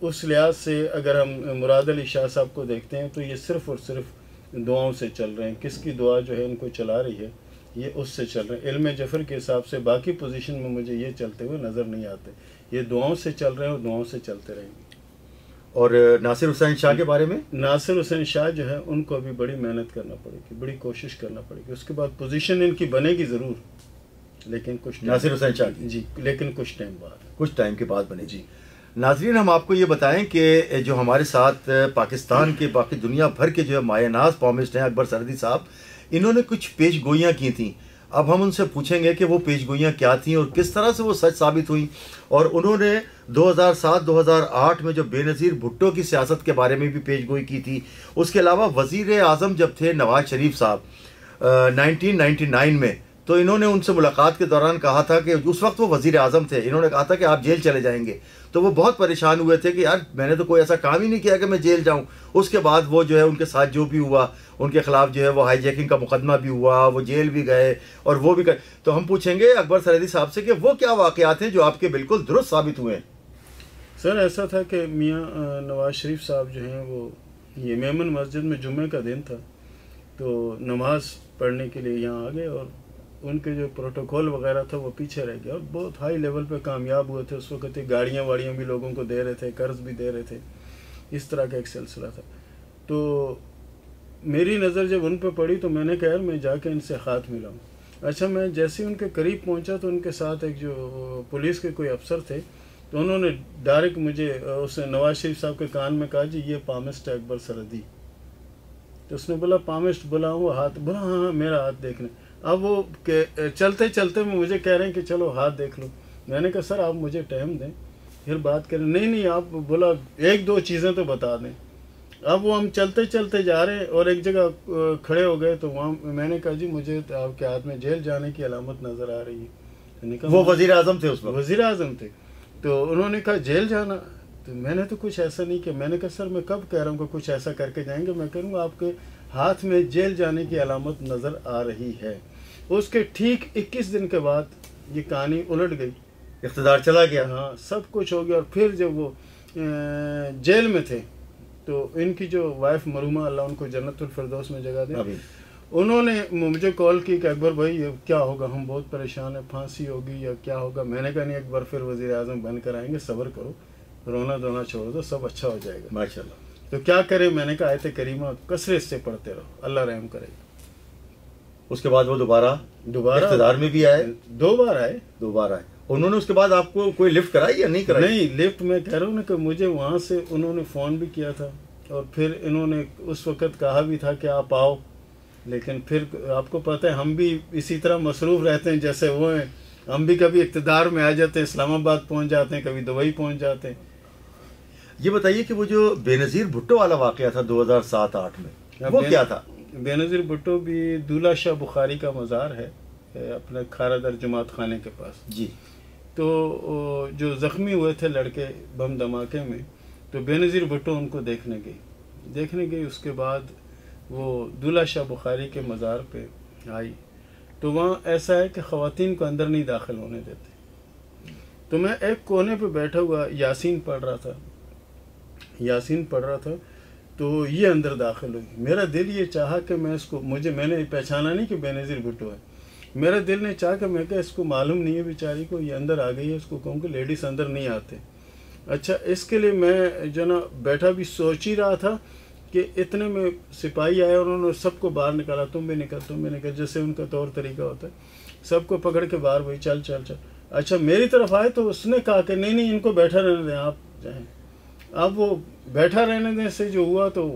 اس لحاظ سے اگر ہم مراد علی شاہ صاحب کو دیکھتے ہیں تو یہ صرف اور صرف دعاؤں سے چل رہے ہیں. کس کی دعا جو ہے ان کو چلا رہی ہے، یہ اس سے چل رہے ہیں. علم جفر کے حساب سے باقی پوزیشن میں مجھے یہ چلتے ہوئے نظر نہیں آتے. یہ دعاؤں سے چل رہے ہیں اور دعاؤں سے چلتے رہیں گے. اور ناصر حسین شاہ کے بارے میں؟ ناصر حسین شاہ جو ہے ان کو ابھی بڑی محنت کرنا پڑے گی، بڑی کوشش کرنا پڑے گی. اس کے بعد پوزیشن ان کی بنے گی ضرور، لیکن کچھ ناصر حسین شاہ کی جی، لیکن کچھ ٹائم بعد، کچھ ٹائم کے بعد بنے. جی ناظرین، ہم آپ کو یہ بتائیں کہ جو ہمارے ساتھ پاکستان کے باقی دنیا بھر کے جو ہے مایہ ناز پامسٹ ہیں اکبر سرحدی صاحب، انہوں نے کچھ پیش گوئیاں کی تھیں. اب ہم ان سے پوچھیں گے کہ وہ پیش گوئیاں کیا تھیں اور کس طرح سے وہ سچ ثابت ہوئیں. اور انہوں نے 2007-2008 میں جو بے نظیر بھٹو کی سیاست کے بارے میں بھی پیش گوئی کی تھی. اس کے علاوہ وزیر اعظم جب تھے نواز شریف صاحب 1999 میں، تو انہوں نے ان سے ملاقات کے دوران کہا تھا کہ اس وقت وہ وزیر اعظم تھے، انہوں نے کہا تھا کہ آپ جیل چلے جائیں گے. تو وہ بہت پریشان ہوئے تھے کہ یار میں نے تو کوئی ایسا کام ہی نہیں کیا کہ میں جیل جاؤں. اس کے بعد وہ جو ہے ان کے ساتھ جو بھی ہوا، ان کے خلاف جو ہے وہ ہائی جیکنگ کا مقدمہ بھی ہوا، وہ جیل بھی گئے اور وہ بھی گئے. تو ہم پوچھیں گے اکبر سرحدی صاحب سے کہ وہ کیا واقعات ہیں جو آپ کے بالکل درست ثابت ہوئے ہیں. سر ایسا تھا کہ میاں نواز شریف صاحب جو ہیں وہ یہ میمن مسجد میں جمعے کا دن تھا، تو نماز پڑھنے کے لیے یہاں آ گئے اور ان کے جو پروٹوکول وغیرہ تھا وہ پیچھے رہ گیا اور بہت ہائی لیول پہ کامیاب ہوئے تھے. اس وقت گاڑیاں واڑیاں بھی لوگوں کو دے رہے تھے، قرض بھی دے رہے تھے. اس طرح کا ایک سلسلہ تھا. تو میری نظر جب ان پہ پڑی تو میں نے کہا میں جا کے ان سے ہاتھ ملاؤں. اچھا میں جیسے ان کے قریب پہنچا تو ان کے ساتھ ایک جو پولیس کے کوئی افسر تھے، تو انہوں نے ڈائریکٹ مجھے اس نے نواز شریف صاحب کے کان میں کہا جی یہ پامسٹ ہے اکبر سرحدی. تو اس نے بولا پامسٹ، بولا وہ ہاتھ، بولا ہاں ہاں میرا ہاتھ دیکھنا. اب وہ چلتے چلتے مجھے کہہ رہے ہیں کہ چلو ہاتھ دیکھ لو. میں نے کہا سر آپ مجھے ٹائم دیں پھر بات کریں. نہیں آپ، بولا ایک دو چیزیں تو بتا دیں. اب وہ ہم چلتے چلتے جا رہے ہیں اور ایک جگہ کھڑے ہو گئے تو وہاں میں نے کہا جی مجھے آپ کے ہاتھ میں جیل جانے کی علامت نظر آ رہی ہے. وہ وزیر اعظم تھے اس وقت؟ وزیر اعظم تھے. تو انہوں نے کہا جیل جانا، تو میں نے تو کچھ ایسا نہیں کیا. میں نے کہا سر میں کب کہہ رہا ہوں کہ کچھ ایسا کر کے جائیں گے، میں کروں گا آپ کے ہاتھ میں جیل جانے کی علامت نظر آ رہی ہے. اس کے ٹھیک 21 دن کے بعد یہ کہانی الٹ گئی، اقتدار چلا گیا. ہاں سب کچھ ہو گیا. اور پھر جب وہ جیل میں تھے تو ان کی جو وائف مرحومہ اللہ ان کو جنت الفردوس میں جگہ دے، انہوں نے مجھے کال کی کہ اکبر بھائی یہ کیا ہوگا، ہم بہت پریشان ہیں، پھانسی ہوگی یا کیا ہوگا. میں نے کہا نہیں ایک بار پھر وزیر اعظم بن کر آئیں گے، صبر کرو، رونا دھونا چھوڑ دو، سب اچھا ہو جائے گا ماشاءاللہ. تو کیا کرے، میں نے کہا آیت کریمہ کثرت سے پڑھتے رہو، اللہ رحم کرے گا. اس کے بعد وہ دوبارہ اقتدار میں بھی آئے، 2 بار آئے. انہوں نے اس کے بعد آپ کو کوئی لفٹ کرائی یا نہیں کرائی؟ نہیں لفٹ، میں کہہ رہا ہوں نا کہ مجھے وہاں سے انہوں نے فون بھی کیا تھا اور پھر انہوں نے اس وقت کہا بھی تھا کہ آپ آؤ، لیکن پھر آپ کو پتہ ہے ہم بھی اسی طرح مصروف رہتے ہیں جیسے وہ ہیں. ہم بھی کبھی اقتدار میں آ جاتے ہیں، اسلام آباد پہنچ جاتے ہیں، کبھی دبئی پہنچ جاتے ہیں. یہ بتائیے کہ وہ جو بے نظیر بھٹو والا واقعہ تھا 2007-8 میں، وہ کیا تھا؟ بے نظیر بھٹو بھی دولہ شاہ بخاری کا مزار ہے اپنے کھارا در جماعت خانے کے پاس. جی. تو جو زخمی ہوئے تھے لڑکے بم دھماکے میں، تو بے نظیر بھٹو ان کو دیکھنے گئی. اس کے بعد وہ دولہ شاہ بخاری کے مزار پہ آئی تو وہاں ایسا ہے کہ خواتین کو اندر نہیں داخل ہونے دیتے. تو میں ایک کونے پہ بیٹھا ہوا یاسین پڑھ رہا تھا تو یہ اندر داخل ہوئی. میرا دل یہ چاہا کہ میں اس کو، میں نے پہچانا نہیں کہ بے نظیر بھٹو ہے. میرا دل نے چاہا کہ میں کہ اس کو معلوم نہیں ہے بیچاری کو، یہ اندر آ گئی ہے، اس کو کہوں کہ لیڈیز اندر نہیں آتے. اچھا اس کے لیے میں جو نا بیٹھا بھی سوچ ہی رہا تھا کہ اتنے میں سپاہی آئے اور انہوں نے سب کو باہر نکالا. تم بھی نکل، جیسے ان کا طور طریقہ ہوتا ہے. سب کو پکڑ کے باہر وہی چل. اچھا میری طرف آئے تو اس نے کہا کہ نہیں ان کو بیٹھا رہنے دیں، آپ جائیں. اب وہ بیٹھا رہنے دیں سے جو ہوا تو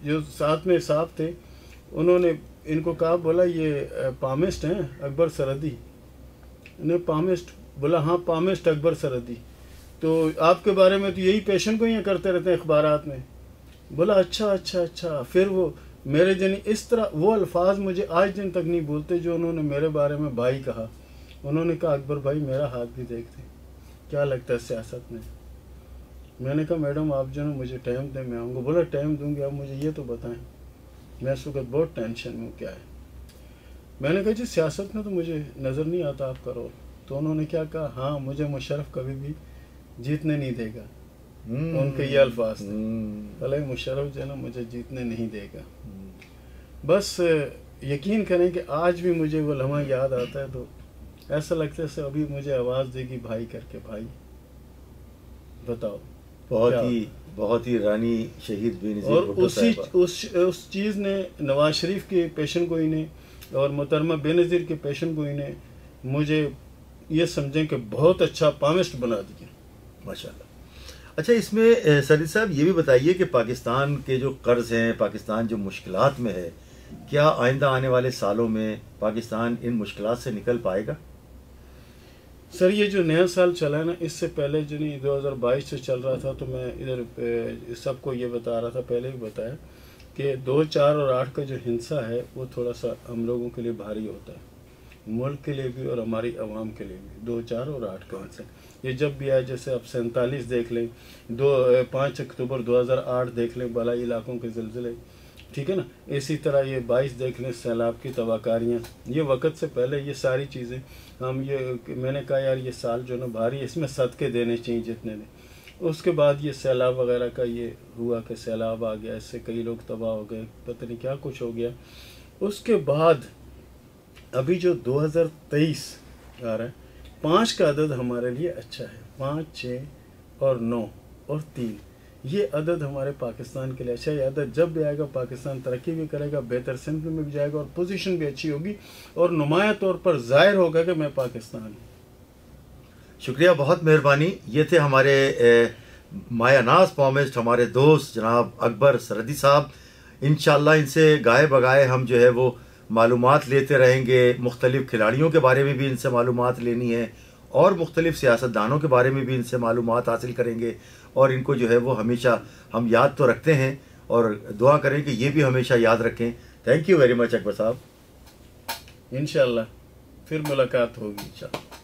جو ساتھ میں صاحب تھے انہوں نے ان کو کہا، بولا یہ پامسٹ ہیں اکبر سرحدی. انہیں پامسٹ، بولا ہاں پامسٹ اکبر سرحدی. تو آپ کے بارے میں تو یہی پیشن گوئیاں کرتے رہتے ہیں اخبارات میں. بولا اچھا. پھر وہ میرے جنی اس طرح وہ الفاظ مجھے آج دن تک نہیں بھولتے جو انہوں نے میرے بارے میں بھائی کہا. انہوں نے کہا اکبر بھائی میرا ہاتھ بھی دیکھتے، کیا لگتا ہے سیاست میں. میں نے کہا میڈم آپ جو نا مجھے ٹائم دیں، میں آؤں گا. بولا ٹائم دوں گی، آپ مجھے یہ تو بتائیں، میں اس وقت بہت ٹینشن میں ہوں، کیا ہے. میں نے کہا جی سیاست میں تو مجھے نظر نہیں آتا آپ کا رول. تو انہوں نے کیا کہا، ہاں مجھے مشرف کبھی بھی جیتنے نہیں دے گا. ان کے یہ الفاظ تھے، بھلے مشرف جو ہے نا مجھے جیتنے نہیں دے گا. بس یقین کریں کہ آج بھی مجھے وہ لمحہ یاد آتا ہے تو ایسا لگتا ہے ابھی مجھے آواز دے گی بھائی کر کے، بھائی بتاؤ. بہت ہی رانی شہید بے نظیر اور بھٹو صاحبہ. اس چیز نے نواز شریف کی پیشن گوئی نے اور محترمہ بے نظیر کی پیشن گوئی نے مجھے یہ سمجھیں کہ بہت اچھا پامسٹ بنا دیا. ماشاءاللہ. اچھا، اس میں سعدی صاحب یہ بھی بتائیے کہ پاکستان کے جو قرض ہیں، پاکستان جو مشکلات میں ہے، کیا آئندہ آنے والے سالوں میں پاکستان ان مشکلات سے نکل پائے گا؟ سر یہ جو نیا سال چلا ہے نا، اس سے پہلے جو نہیں 2022 سے چل رہا تھا تو میں ادھر سب کو یہ بتا رہا تھا، پہلے بھی بتایا کہ 2، 4 اور 8 کا جو ہنسا ہے وہ تھوڑا سا ہم لوگوں کے لیے بھاری ہوتا ہے، ملک کے لیے بھی اور ہماری عوام کے لیے بھی. 2، 4 اور 8 کا ہنسا یہ جب بھی آئے، جیسے آپ 47 دیکھ لیں، 5 اکتوبر 2008 دیکھ لیں بالائی علاقوں کے زلزلے، ٹھیک ہے نا. اسی طرح یہ 22 دیکھ لیں سیلاب کی تباہ کاریاں. یہ وقت سے پہلے یہ ساری چیزیں میں نے کہا یار یہ سال جو نا بھاری، اس میں صدقے دینے چاہیے جتنے دیں. اس کے بعد یہ سیلاب وغیرہ کا یہ ہوا کہ سیلاب آ گیا، اس سے کئی لوگ تباہ ہو گئے، پتہ نہیں کیا کچھ ہو گیا. اس کے بعد ابھی جو 2023 آ رہا ہے، 5 کا عدد ہمارے لیے اچھا ہے. 5، 6 اور 9 اور 3 یہ عدد ہمارے پاکستان کے لیے اچھا ہے. یہ عدد جب بھی آئے گا پاکستان ترقی بھی کرے گا، بہتر سمت میں بھی جائے گا اور پوزیشن بھی اچھی ہوگی اور نمایاں طور پر ظاہر ہوگا کہ میں پاکستان ہوں. شکریہ، بہت مہربانی. یہ تھے ہمارے مایہ ناز پامسٹ، ہمارے دوست جناب اکبر سرحدی صاحب. انشاءاللہ ان سے گائے بگائے ہم جو ہے وہ معلومات لیتے رہیں گے. مختلف کھلاڑیوں کے بارے میں بھی ان سے معلومات لینی ہے اور مختلف سیاستدانوں کے بارے میں بھی ان سے معلومات حاصل کریں گے. اور ان کو جو ہے وہ ہمیشہ ہم یاد تو رکھتے ہیں اور دعا کریں کہ یہ بھی ہمیشہ یاد رکھیں. تھینک یو ویری مچ اکبر صاحب. انشاءاللہ پھر ملاقات ہوگی انشاءاللہ.